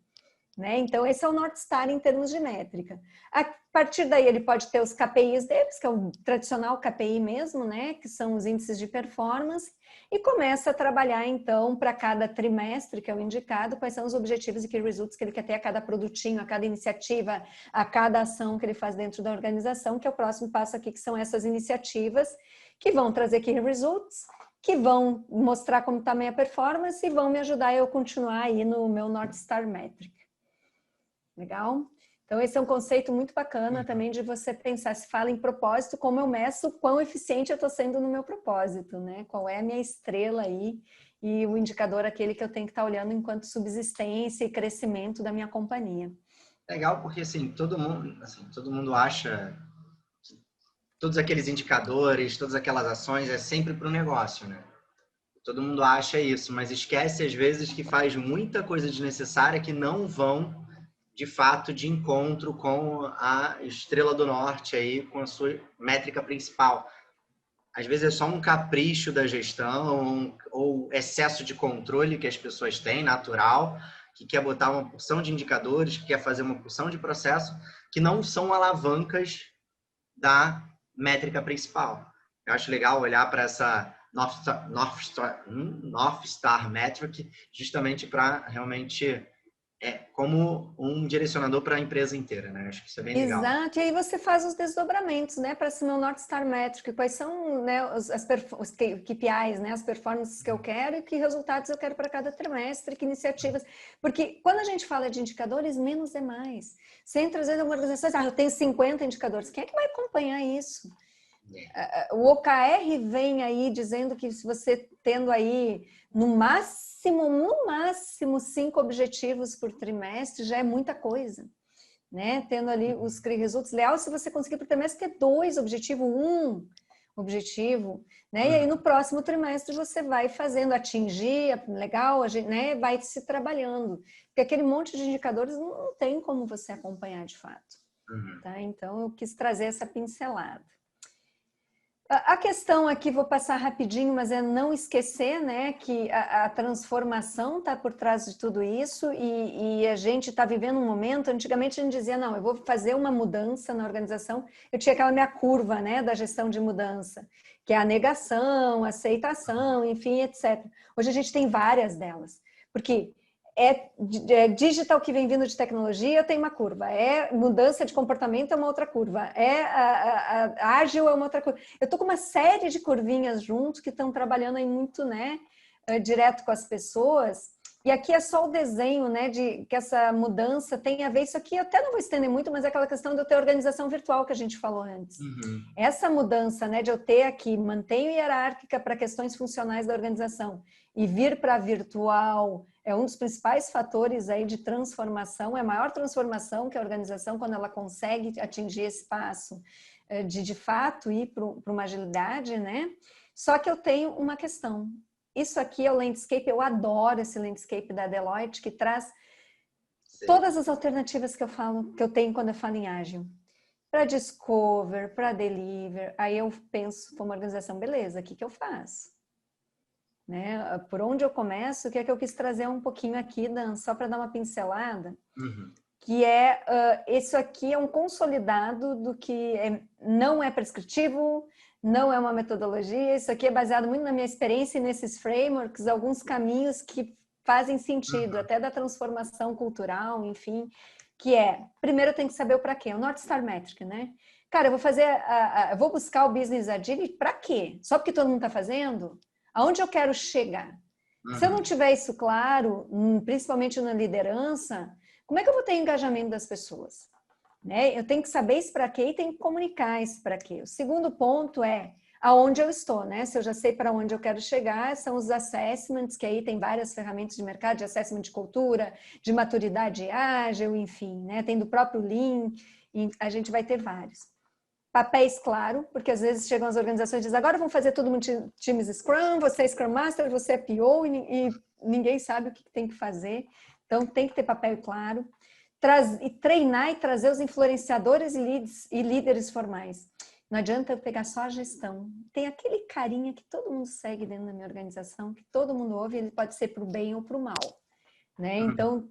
Né? Então, esse é o North Star em termos de métrica. A partir daí, ele pode ter os KPIs deles, que é o tradicional KPI mesmo, né? Que são os índices de performance, e começa a trabalhar, então, para cada trimestre, que é o indicado, quais são os objetivos e key results que ele quer ter a cada produtinho, a cada iniciativa, a cada ação que ele faz dentro da organização, que é o próximo passo aqui, que são essas iniciativas que vão trazer key results, que vão mostrar como está a minha performance e vão me ajudar a eu continuar aí no meu North Star Metric. Legal? Então, esse é um conceito muito bacana também de você pensar, se fala em propósito, como eu meço quão eficiente eu estou sendo no meu propósito, né? Qual é a minha estrela aí e o indicador aquele que eu tenho que estar olhando enquanto subsistência e crescimento da minha companhia. Legal, porque assim, todo mundo acha que todos aqueles indicadores, todas aquelas ações é sempre para o negócio, né? Todo mundo acha isso, mas esquece às vezes que faz muita coisa desnecessária que não vão, de fato, de encontro com a Estrela do Norte aí, com a sua métrica principal. Às vezes é só um capricho da gestão ou excesso de controle que as pessoas têm, natural, que quer botar uma porção de indicadores, que quer fazer uma porção de processo, que não são alavancas da métrica principal. Eu acho legal olhar para essa North Star Metric justamente para realmente como um direcionador para a empresa inteira, né? Acho que isso é bem legal. Exato, e aí você faz os desdobramentos, né, para esse meu North Star Metric, quais são, né, os KPIs, né, as performances que eu quero e que resultados eu quero para cada trimestre, que iniciativas, porque quando a gente fala de indicadores, menos é mais. Você entra às vezes em uma organização, eu tenho 50 indicadores, quem é que vai acompanhar isso? O OKR vem aí dizendo que se você tendo aí no máximo 5 objetivos por trimestre, já é muita coisa. Né? Tendo ali os resultados leais, se você conseguir por trimestre ter 2 objetivos, 1 objetivo, né? E aí no próximo trimestre você vai fazendo, atingir, legal, a gente, né? Vai se trabalhando. Porque aquele monte de indicadores não tem como você acompanhar de fato. Tá? Então eu quis trazer essa pincelada. A questão aqui, vou passar rapidinho, mas é não esquecer, né, que a transformação está por trás de tudo isso e a gente está vivendo um momento, antigamente a gente dizia, não, eu vou fazer uma mudança na organização, eu tinha aquela minha curva, né, da gestão de mudança, que é a negação, a aceitação, enfim, etc. Hoje a gente tem várias delas, porque é digital que vem vindo de tecnologia, tem uma curva. É mudança de comportamento, é uma outra curva. Ágil, é uma outra curva. Eu estou com uma série de curvinhas juntos que estão trabalhando aí muito, né, direto com as pessoas. E aqui é só o desenho, né, de que essa mudança tem a ver. Isso aqui eu até não vou estender muito, mas é aquela questão de eu ter organização virtual que a gente falou antes. Essa mudança, né, de eu ter aqui, mantenho hierárquica para questões funcionais da organização e vir para virtual, é um dos principais fatores aí de transformação, é a maior transformação que a organização, quando ela consegue atingir esse passo de fato ir para uma agilidade, né? Só que eu tenho uma questão. Isso aqui é o landscape, eu adoro esse landscape da Deloitte, que traz todas as alternativas que eu tenho quando eu falo em ágil. Para discover, para deliver, aí eu penso como organização, beleza, o que eu faço? Né? Por onde eu começo, o que é que eu quis trazer um pouquinho aqui, Dan, só para dar uma pincelada, que isso aqui é um consolidado do que não é prescritivo, não é uma metodologia, isso aqui é baseado muito na minha experiência e nesses frameworks, alguns caminhos que fazem sentido, até da transformação cultural, enfim, que primeiro eu tenho que saber o para quê, o North Star Metric, né? Cara, eu vou fazer, eu vou buscar o Business Agility para quê? Só porque todo mundo está fazendo? Aonde eu quero chegar? Se eu não tiver isso claro, principalmente na liderança, como é que eu vou ter engajamento das pessoas? Né? Eu tenho que saber isso para quê e tenho que comunicar isso para quê. O segundo ponto é aonde eu estou, né? Se eu já sei para onde eu quero chegar, são os assessments, que aí tem várias ferramentas de mercado, de assessment de cultura, de maturidade ágil, enfim, né? Tem do próprio Lean, a gente vai ter vários. Papéis, claro, porque às vezes chegam as organizações e dizem, agora vamos fazer todo mundo times Scrum, você é Scrum Master, você é PO, e ninguém sabe o que tem que fazer. Então, tem que ter papel claro. E treinar e trazer os influenciadores e líderes formais. Não adianta eu pegar só a gestão. Tem aquele carinha que todo mundo segue dentro da minha organização, que todo mundo ouve, ele pode ser para o bem ou para o mal. Né? Então,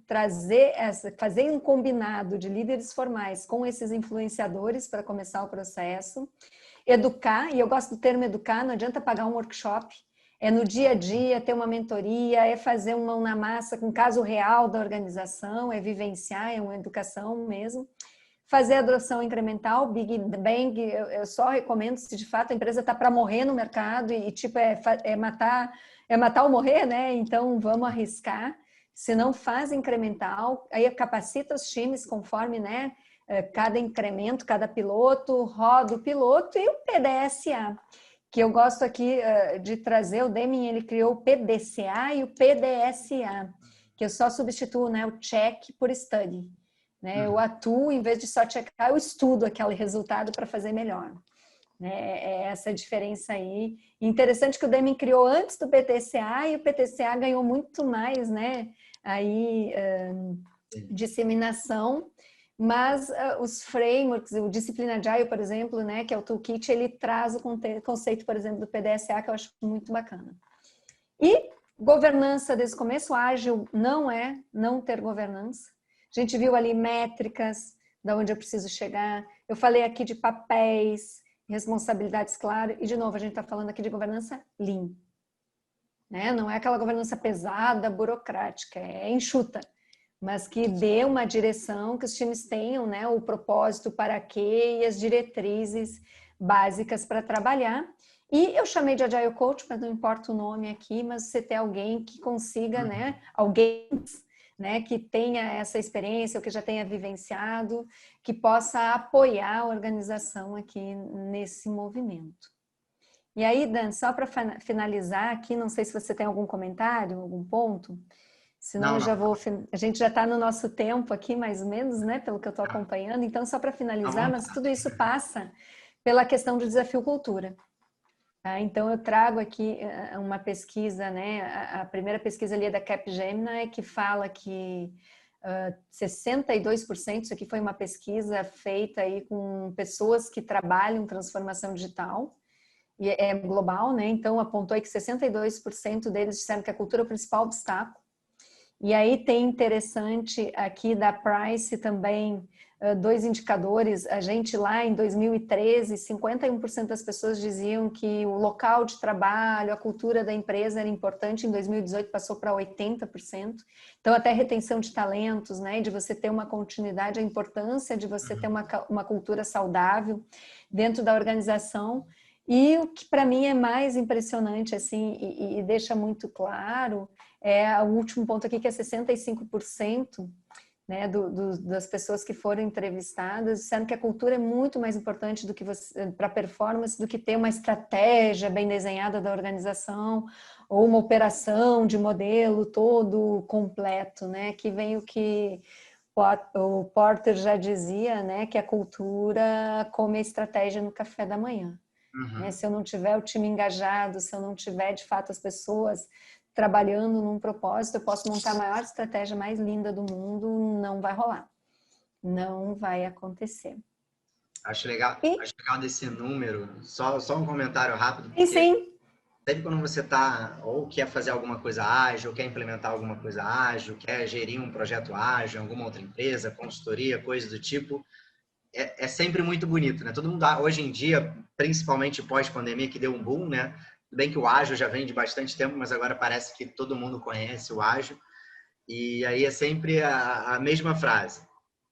fazer um combinado de líderes formais com esses influenciadores para começar o processo. Educar, e eu gosto do termo educar, não adianta pagar um workshop, é no dia a dia, ter uma mentoria, é fazer uma mão na massa com o caso real da organização, é vivenciar, é uma educação mesmo. Fazer adoção incremental, Big Bang, eu só recomendo se de fato a empresa está para morrer no mercado e tipo é matar ou morrer, né? Então vamos arriscar. Se não faz incremental, aí capacita os times conforme, né? Cada incremento, cada piloto, roda o piloto e o PDSA, que eu gosto aqui de trazer, o Deming, ele criou o PDCA e o PDSA, que eu só substituo, né, o check por study. Né? Eu atuo, em vez de só checar, eu estudo aquele resultado para fazer melhor. né? É essa diferença aí. Interessante que o Deming criou antes do PTCA e o PTCA ganhou muito mais, né? Aí, disseminação, mas os frameworks, o Disciplina Agile, por exemplo, né, que é o toolkit, ele traz o conceito, por exemplo, do PDSA, que eu acho muito bacana. E governança desde o começo, ágil não é não ter governança. A gente viu ali métricas, da onde eu preciso chegar. Eu falei aqui de papéis, responsabilidades claras, e de novo, a gente está falando aqui de governança Lean. Né? Não é aquela governança pesada, burocrática, é enxuta, mas que dê uma direção, que os times tenham, né, o propósito para quê e as diretrizes básicas para trabalhar. E eu chamei de Agile Coach, mas não importa o nome aqui, mas você ter alguém que consiga, né, alguém, né, que tenha essa experiência, ou que já tenha vivenciado, que possa apoiar a organização aqui nesse movimento. E aí, Dan, só para finalizar aqui, não sei se você tem algum comentário, algum ponto, senão Não, eu já não. vou... A gente já está no nosso tempo aqui, mais ou menos, né, pelo que eu estou acompanhando. Então, só para finalizar, mas tudo isso passa pela questão do desafio cultura. Tá? Então, eu trago aqui uma pesquisa, né, a primeira pesquisa ali é da Capgemini, que fala que 62%, isso aqui foi uma pesquisa feita aí com pessoas que trabalham transformação digital, e é global, né? Então apontou aí que 62% deles disseram que a cultura é o principal obstáculo. E aí tem interessante aqui da Price também, dois indicadores. A gente lá em 2013, 51% das pessoas diziam que o local de trabalho, a cultura da empresa era importante. Em 2018 passou para 80%. Então até retenção de talentos, né? De você ter uma continuidade, a importância de você ter uma cultura saudável dentro da organização. E o que para mim é mais impressionante assim e deixa muito claro é o último ponto aqui, que é 65%, né, das pessoas que foram entrevistadas disseram que a cultura é muito mais importante do que para performance do que ter uma estratégia bem desenhada da organização ou uma operação de modelo todo completo, né? Que vem o que o Porter já dizia, né? Que a cultura come a estratégia no café da manhã. Né? Se eu não tiver o time engajado, se eu não tiver de fato as pessoas trabalhando num propósito, eu posso montar a maior estratégia mais linda do mundo, não vai rolar. Não vai acontecer. Acho legal desse número. Só um comentário rápido, E porque sim. sempre quando você está ou quer fazer alguma coisa ágil, ou quer implementar alguma coisa ágil, quer gerir um projeto ágil em alguma outra empresa, consultoria, coisa do tipo, é sempre muito bonito, né? Todo mundo, hoje em dia, principalmente pós-pandemia, que deu um boom, né? Tudo bem que o ágil já vem de bastante tempo, mas agora parece que todo mundo conhece o ágil. E aí é sempre a mesma frase.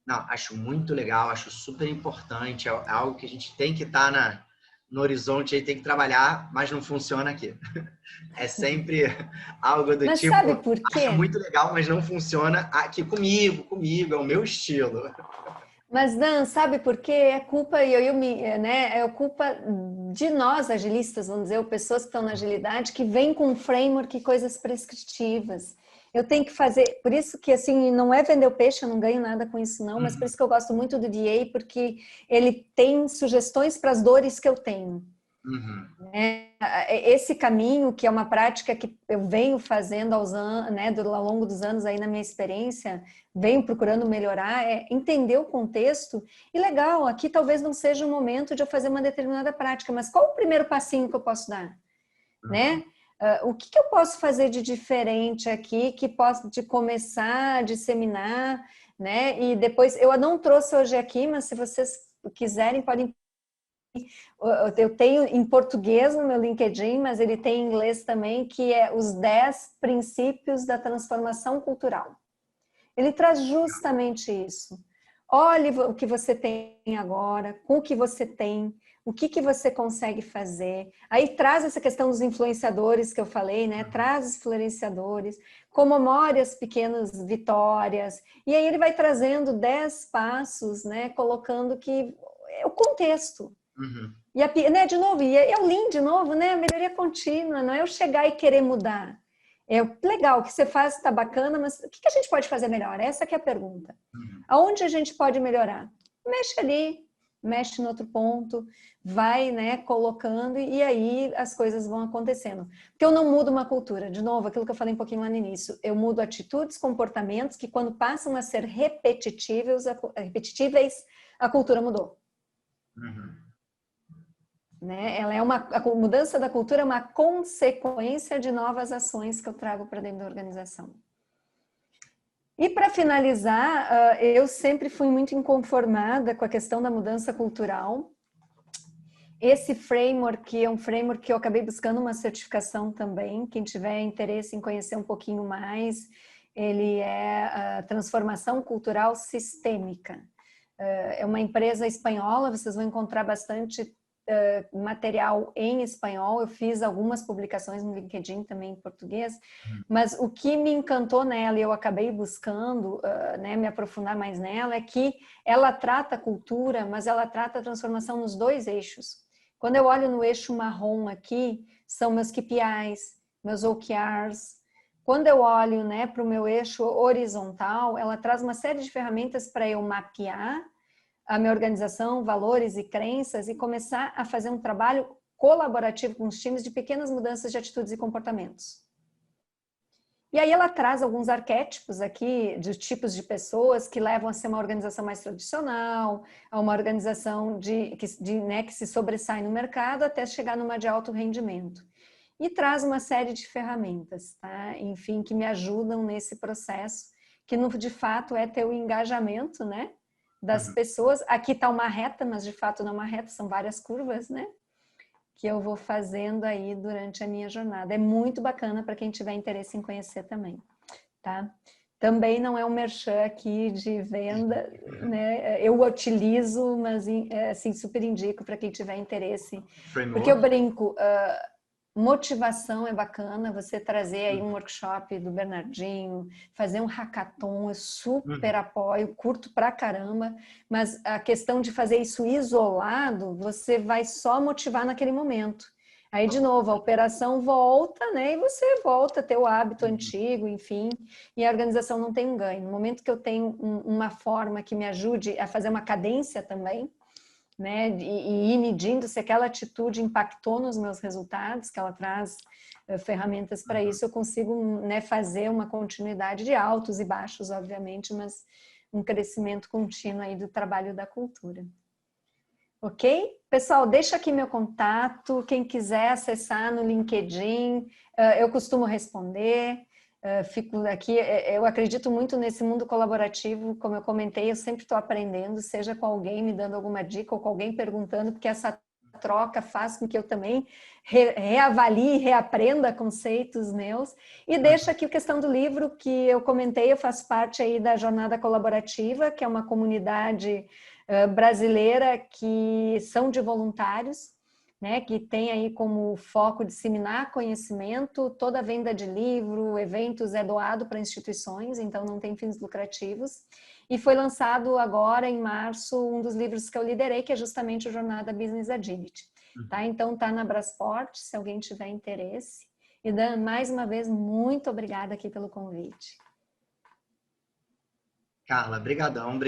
Não, acho muito legal, acho super importante, é algo que a gente tem que estar no horizonte, aí tem que trabalhar, mas não funciona aqui. É sempre algo do Mas tipo, sabe por acho quê? muito legal, mas não funciona aqui comigo, é o meu estilo. Mas Dan, sabe por quê? É culpa, né? É culpa de nós, agilistas, vamos dizer, ou pessoas que estão na agilidade, que vêm com um framework e coisas prescritivas. Eu tenho que fazer, por isso que assim, não é vender o peixe, eu não ganho nada com isso não, mas por isso que eu gosto muito do DA, porque ele tem sugestões para as dores que eu tenho. Né? Esse caminho, que é uma prática que eu venho fazendo ao longo dos anos aí na minha experiência, venho procurando melhorar, é entender o contexto. E legal, aqui talvez não seja o momento de eu fazer uma determinada prática, mas qual o primeiro passinho que eu posso dar? Né? O que eu posso fazer de diferente aqui, que posso de começar a disseminar, né? E depois, eu não trouxe hoje aqui, mas se vocês quiserem, podem. Eu tenho em português no meu LinkedIn, mas ele tem em inglês também, que é os 10 princípios da transformação cultural. Ele traz justamente isso. Olhe o que você tem agora, com o que você tem, o que você consegue fazer. Aí traz essa questão dos influenciadores que eu falei, né? Traz os influenciadores, comemore as pequenas vitórias. E aí ele vai trazendo 10 passos, né? Colocando que é o contexto. E né, de novo, e é o Lean de novo, né? A melhoria contínua, não é eu chegar e querer mudar. É legal, o que você faz está bacana, mas o que a gente pode fazer melhor? Essa que é a pergunta. Aonde a gente pode melhorar? Mexe ali, mexe no outro ponto, vai, né, colocando e aí as coisas vão acontecendo. Porque eu não mudo uma cultura, de novo, aquilo que eu falei um pouquinho lá no início, eu mudo atitudes, comportamentos que quando passam a ser repetitíveis, a cultura mudou. Né? Ela é a mudança da cultura é uma consequência de novas ações que eu trago para dentro da organização. E para finalizar, eu sempre fui muito inconformada com a questão da mudança cultural. Esse framework é um framework que eu acabei buscando uma certificação também. Quem tiver interesse em conhecer um pouquinho mais, ele é a transformação cultural sistêmica. É uma empresa espanhola, vocês vão encontrar bastante material em espanhol. Eu fiz algumas publicações no LinkedIn também em português, mas o que me encantou nela e eu acabei buscando né, me aprofundar mais nela é que ela trata a cultura, mas ela trata a transformação nos dois eixos. Quando eu olho no eixo marrom aqui, são meus KPIs, meus OKRs. Quando eu olho, né, para o meu eixo horizontal, ela traz uma série de ferramentas para eu mapear a minha organização, valores e crenças e começar a fazer um trabalho colaborativo com os times de pequenas mudanças de atitudes e comportamentos. E aí ela traz alguns arquétipos aqui de tipos de pessoas que levam a ser uma organização mais tradicional, a uma organização né, que se sobressai no mercado até chegar numa de alto rendimento. E traz uma série de ferramentas, tá? Enfim, que me ajudam nesse processo, que de fato é ter o engajamento, né? Das pessoas. Aqui está uma reta, mas de fato não é uma reta, são várias curvas, né? Que eu vou fazendo aí durante a minha jornada. É muito bacana para quem tiver interesse em conhecer também, tá? Também não é um merchan aqui de venda, né? Eu utilizo, mas assim, super indico para quem tiver interesse. Porque eu brinco, motivação é bacana, você trazer aí um workshop do Bernardinho, fazer um hackathon, eu super apoio, curto pra caramba, mas a questão de fazer isso isolado, você vai só motivar naquele momento. Aí, de novo, a operação volta, né? E você volta a ter o hábito antigo, enfim, e a organização não tem um ganho. No momento que eu tenho uma forma que me ajude a fazer uma cadência também, né, e ir medindo se aquela atitude impactou nos meus resultados, que ela traz ferramentas para isso, eu consigo, né, fazer uma continuidade de altos e baixos, obviamente, mas um crescimento contínuo aí do trabalho da cultura. Ok? Pessoal, deixa aqui meu contato, quem quiser acessar no LinkedIn, eu costumo responder. Fico aqui, eu acredito muito nesse mundo colaborativo, como eu comentei, eu sempre estou aprendendo, seja com alguém me dando alguma dica ou com alguém perguntando, porque essa troca faz com que eu também reavalie, reaprenda conceitos meus. E deixa aqui a questão do livro que eu comentei, eu faço parte aí da Jornada Colaborativa, que é uma comunidade brasileira que são de voluntários, né, que tem aí como foco disseminar conhecimento, toda a venda de livro, eventos é doado para instituições, então não tem fins lucrativos. E foi lançado agora, em março, um dos livros que eu liderei, que é justamente o Jornada Business Agility. Tá? Então tá na Brasport, se alguém tiver interesse. E Dan, mais uma vez, muito obrigada aqui pelo convite. Carla, brigadão.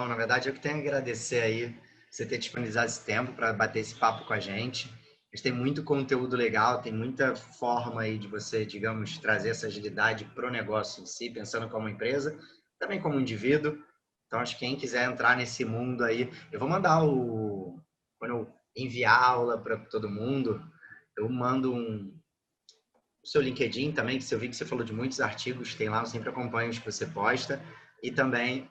Na verdade, eu que tenho a agradecer aí você ter disponibilizado esse tempo para bater esse papo com a gente. A gente tem muito conteúdo legal, tem muita forma aí de você, digamos, trazer essa agilidade para o negócio em si, pensando como empresa, também como indivíduo. Então, acho que quem quiser entrar nesse mundo aí, eu vou mandar quando eu enviar a aula para todo mundo, eu mando o seu LinkedIn também, que eu vi que você falou de muitos artigos, tem lá, eu sempre acompanho os que você posta, e também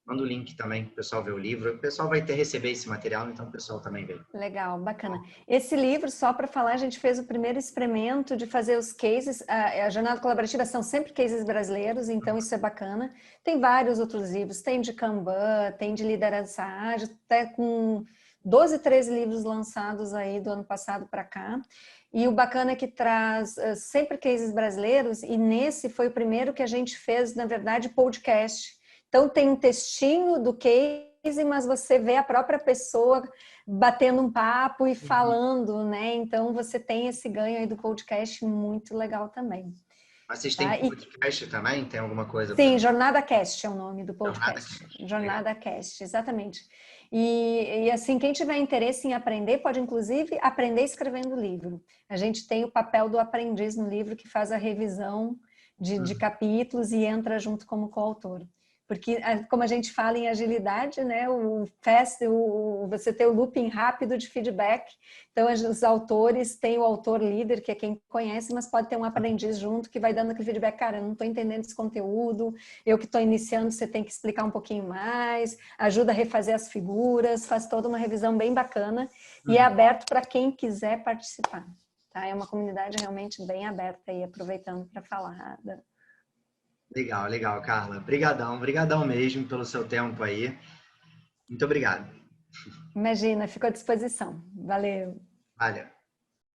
manda o link também para o pessoal ver o livro. O pessoal vai receber esse material, então o pessoal também vê. Legal, bacana. Esse livro, só para falar, a gente fez o primeiro experimento de fazer os cases. A Jornada Colaborativa são sempre cases brasileiros, então isso é bacana. Tem vários outros livros, tem de Kanban, tem de liderança ágil, até com 12, 13 livros lançados aí do ano passado para cá. E o bacana é que traz sempre cases brasileiros, e nesse foi o primeiro que a gente fez, na verdade, podcast. Então tem um textinho do case, mas você vê a própria pessoa batendo um papo e falando, né? Então você tem esse ganho aí do podcast muito legal também. Mas vocês tá? têm podcast também? Tem alguma coisa? Sim, Jornada Cast é o nome do podcast. Jornada Cast. Jornada Cast, exatamente. E assim, quem tiver interesse em aprender, pode inclusive aprender escrevendo o livro. A gente tem o papel do aprendiz no livro que faz a revisão de capítulos e entra junto como coautor. Porque, como a gente fala em agilidade, né, você tem o looping rápido de feedback. Então, os autores têm o autor líder, que é quem conhece, mas pode ter um aprendiz junto que vai dando aquele feedback. Cara, eu não estou entendendo esse conteúdo, eu que estou iniciando, você tem que explicar um pouquinho mais, ajuda a refazer as figuras, faz toda uma revisão bem bacana e é aberto para quem quiser participar. Tá? É uma comunidade realmente bem aberta aí, aproveitando para falar Legal, legal, Carla. Brigadão mesmo pelo seu tempo aí. Muito obrigado. Imagina, fico à disposição. Valeu. Valeu.